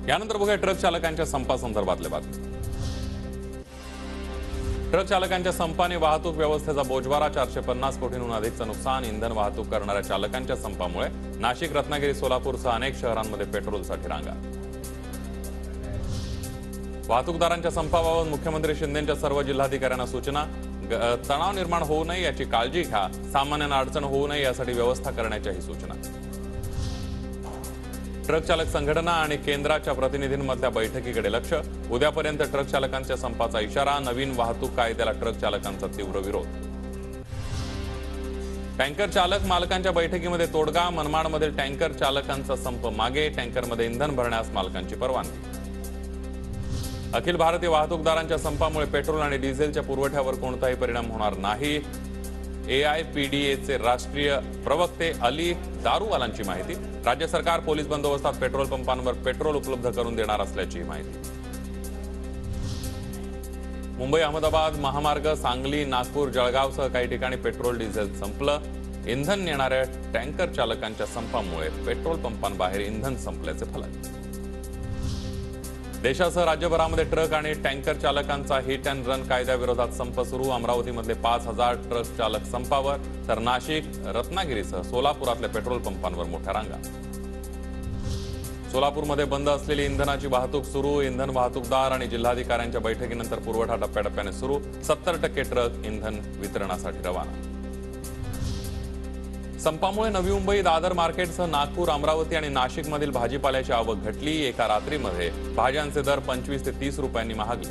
यानंतर बघूया ट्रक चालकांच्या संपासंदर्भातले बातमी। ट्रक चालकांच्या संपाने वाहतूक व्यवस्थेचा बोजवारा, 450 कोटींहून अधिकचं नुकसान, इंधन वाहतूक करणाऱ्या चालकांच्या संपामुळे नाशिक, रत्नागिरी, सोलापूरसह अनेक शहरांमध्ये पेट्रोलसाठी रांगा। वाहतूकदारांच्या संपाबाबत मुख्यमंत्री शिंदेंच्या सर्व जिल्हाधिकाऱ्यांना सूचना। तणाव निर्माण होऊ नये याची काळजी घ्या, सामान्यांना अडचण होऊ नये यासाठी व्यवस्था करण्याच्याही सूचना। ट्रक चालक संघटना आणि केंद्राच्या प्रतिनिधींमधल्या बैठकीकडे लक्ष, उद्यापर्यंत ट्रक चालकांच्या संपाचा इशारा, नवीन वाहतूक कायद्याला ट्रक चालकांचा तीव्र विरोध। टँकर चालक मालकांच्या बैठकीमध्ये तोडगा, मनमाडमधील टँकर चालकांचा संप मागे, टँकरमध्ये इंधन भरण्यास मालकांची परवानगी। अखिल भारतीय वाहतूकदारांच्या संपामुळे पेट्रोल आणि डिझेलच्या पुरवठ्यावर कोणताही परिणाम होणार नाही, AIPDAचे राष्ट्रीय प्रवक्ते अली दारूवालांची माहिती। राज्य सरकार पोलीस बंदोबस्तात पेट्रोल पंपांवर पेट्रोल उपलब्ध करून देणार असल्याची माहिती। मुंबई अहमदाबाद महामार्ग, सांगली, नागपूर, जळगावसह काही ठिकाणी पेट्रोल डिझेल संपलं। इंधन नेणाऱ्या टँकर चालकांच्या संपामुळे पेट्रोल पंपांबाहेर इंधन संपल्याचे फलक। देशासह राज्यभरामध्ये ट्रक आणि टँकर चालकांचा हिट अँड रन कायद्याविरोधात संप सुरू। अमरावतीमधले 5,000 ट्रक चालक संपावर, तर नाशिक, रत्नागिरीसह सोलापुरातल्या पेट्रोल पंपांवर मोठ्या रांगा। सोलापूरमध्ये बंद असलेली इंधनाची वाहतूक सुरू। इंधन वाहतूकदार आणि जिल्हाधिकाऱ्यांच्या बैठकीनंतर पुरवठा टप्प्याटप्प्याने सुरू। 70% ट्रक इंधन वितरणासाठी रवाना। संपामुळे नवी मुंबई, दादर मार्केटसह नागपूर, अमरावती आणि नाशिकमधील भाजीपाल्याची आवक घटली। एका रात्रीमध्ये भाज्यांचे दर 25 ते 30 रुपयांनी महागले।